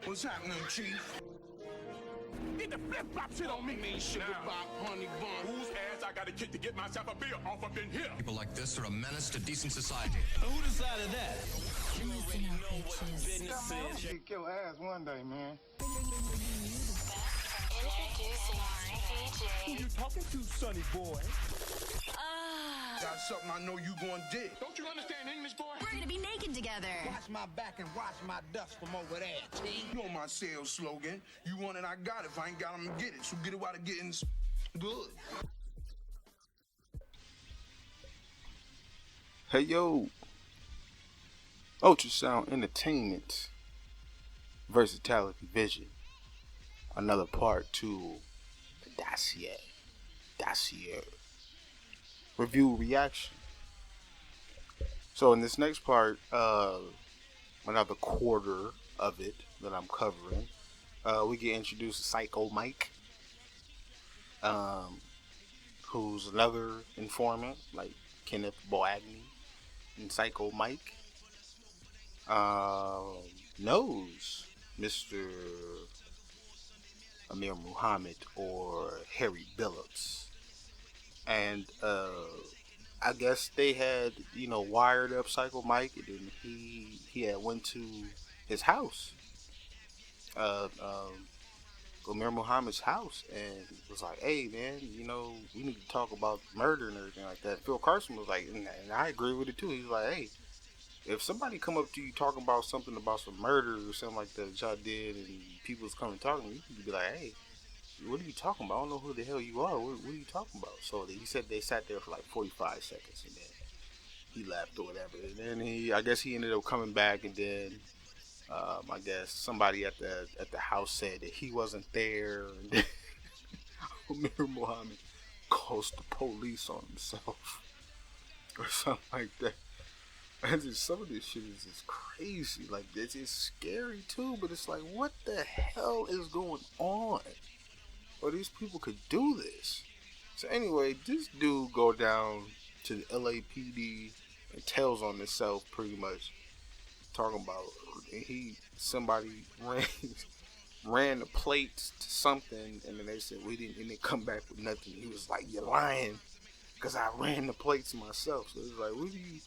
What's happening, Chief? Get the flip-flop shit on me. Mean sugar pop, honey bun. Whose ass I gotta kick to get myself a beer off up in here? People like this are a menace to decent society. Who decided that? Listen up, bitches. Kick your ass one day, man. Introducing Who DJ. you talking to, sonny boy? Got something I know you gonna dig. Don't you understand English, boy? We're gonna be naked together. Watch my back and watch my dust from over there, T. You know my sales slogan. You want it, I got it. If I ain't got 'em, get it. So get it while the getting's good. Hey yo, Ultrasound Entertainment, Versatility Vision, another part to the Dossier, review reaction. So in this next part, another quarter of it that I'm covering, we get introduced to Psycho Mike, who's another informant like Kenneth Boagney. And Psycho Mike knows Mr. Amir Muhammad or Harry Billups, and I guess they had wired up Psycho Mike, and then he had went to his house, Amir Muhammad's house, and was like, "Hey man, we need to talk about murder and everything like that." Phil Carson was like, and I agree with it too. He's like, "Hey, if somebody come up to you talking about something about some murder or something like that y'all did, and people's coming talking, you can be like, hey, what are you talking about? I don't know who the hell you are. What are you talking about?" So he said they sat there for like 45 seconds, and then he left or whatever. And then I guess he ended up coming back, and then I guess somebody at the house said that he wasn't there, and then Amir Muhammad calls the police on himself or something like that. And just, some of this shit is just crazy. Like, it's scary too, but it's like, what the hell is going on? Or these people could do this. So anyway, this dude go down to the LAPD and tells on himself pretty much, talking about somebody ran the plates to something, and then they said we didn't, and they come back with nothing. He was like, "You're lying, because I ran the plates myself." So it's like, what are you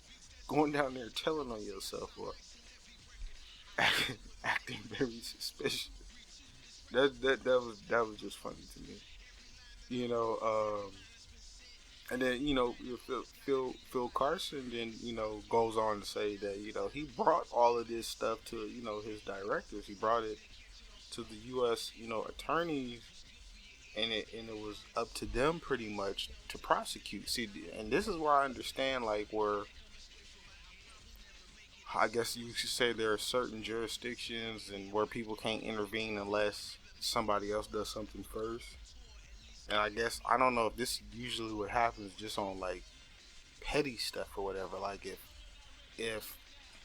going down there telling on yourself for? Acting very suspicious. That was just funny to me, And then Phil Carson then goes on to say that he brought all of this stuff to his directors. He brought it to the U.S. attorneys, and it was up to them pretty much to prosecute. See, and this is where I understand where I guess you should say there are certain jurisdictions and where people can't intervene unless somebody else does something first. And I guess, I don't know if this is usually what happens just on petty stuff or whatever. Like if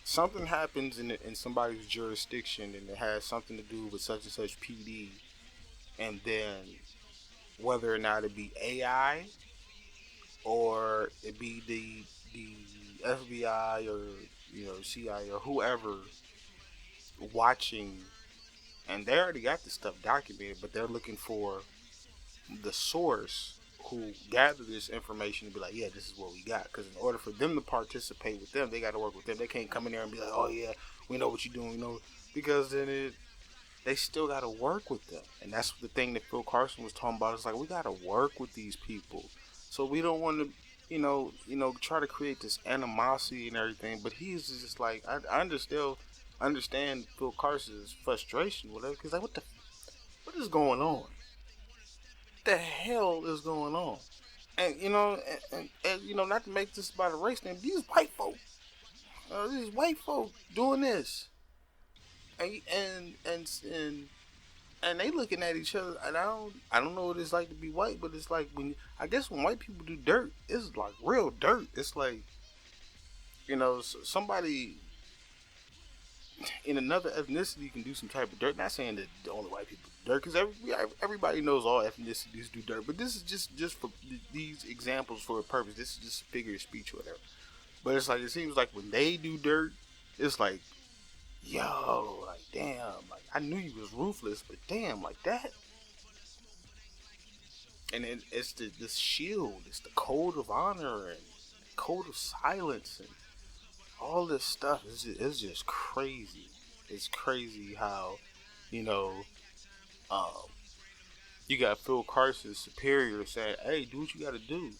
something happens in somebody's jurisdiction and it has something to do with such and such PD, and then whether or not it be AI or it be the FBI or CIA or whoever watching, and they already got this stuff documented, but they're looking for the source who gathered this information to be like, yeah, this is what we got. Because in order for them to participate with them, they got to work with them. They can't come in there and be like, oh yeah, we know what you're doing, because then they still got to work with them. And that's the thing that Phil Carson was talking about. It's like, we got to work with these people. So we don't want to, try to create this animosity and everything. But he's just like, I understand Phil Carson's frustration, whatever. Because what is going on? What the hell is going on? And not to make this about a race thing, these white folk doing this, and they looking at each other, and I don't know what it's like to be white, but it's like when white people do dirt, it's like real dirt. It's like, somebody in another ethnicity can do some type of dirt. Not saying that the only white people do dirt, because everybody knows all ethnicities do dirt. But this is just for these examples for a purpose. This is just a figure of speech or whatever. But it's like, it seems like when they do dirt, it's like yo, like, damn, like, I knew you was ruthless, but damn, like that. And it's this shield, it's the code of honor and code of silence and all this stuff. It's just crazy. It's crazy how, you know, you got Phil Carson's superior saying, hey, do what you gotta do.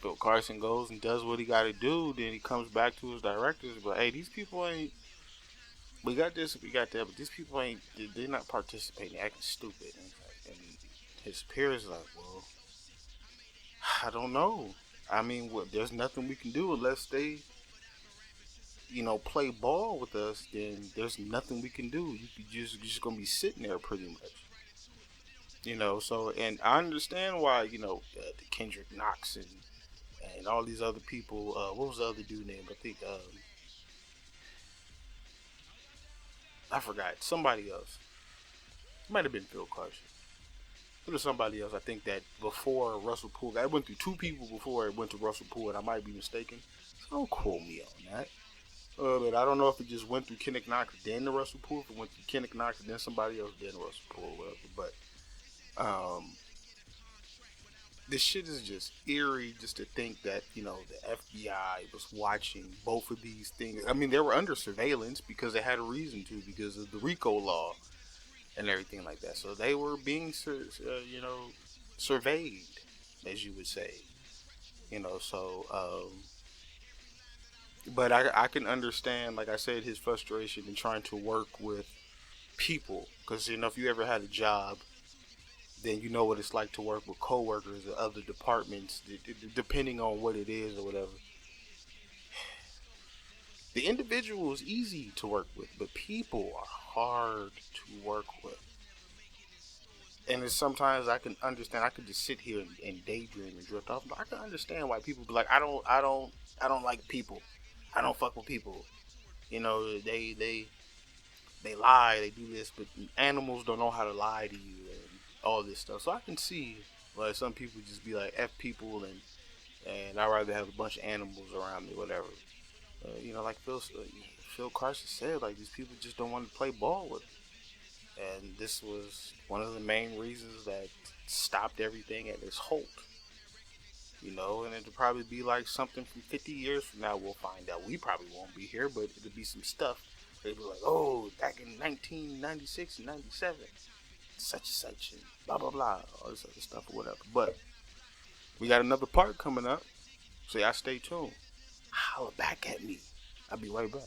Phil Carson goes and does what he gotta do, then he comes back to his directors, but hey, these people ain't, we got this, we got that, but these people ain't, they're not participating, acting stupid. And his superior's like, well, I don't know. I mean, there's nothing we can do unless they, you know, play ball with us, then there's nothing we can do. You're just gonna be sitting there pretty much. You know, so, and I understand why, you know, the Kendrick Knox and all these other people, what was the other dude name? I think, I forgot, somebody else. It might have been Phil Carson. It was somebody else, I think, that before Russell Poole, I went through 2 people before it went to Russell Poole, and I might be mistaken. So don't quote me on that. But I don't know if it just went through Kendrick Knox, then to Russell Poole, if it went through Kendrick Knox, then somebody else, then Russell Poole, whatever. But, this shit is just eerie just to think that, you know, the FBI was watching both of these things. I mean, they were under surveillance because they had a reason to, because of the RICO law and everything like that. So they were being, you know, surveyed, as you would say. You know, so, but I can understand, like I said, his frustration in trying to work with people. Because, you know, if you ever had a job, then you know what it's like to work with coworkers or other departments, depending on what it is or whatever. The individual is easy to work with, but people are hard to work with. And it's sometimes I can understand. I could just sit here and daydream and drift off. But I can understand why people be like, I don't like people. I don't fuck with people. You know, they lie, they do this, but animals don't know how to lie to you and all this stuff. So I can see why some people just be like, F people, and I'd rather have a bunch of animals around me, whatever. You know, like Phil Carson said, like, these people just don't want to play ball with him. And this was one of the main reasons that stopped everything at its halt. You know, and it'll probably be like something from 50 years from now, we'll find out. We probably won't be here, but it'll be some stuff. They'll be like, oh, back in 1996 and 97, such and such, and blah, blah, blah, all this other stuff or whatever. But we got another part coming up, so y'all stay tuned. Holla back at me. I'll be right back.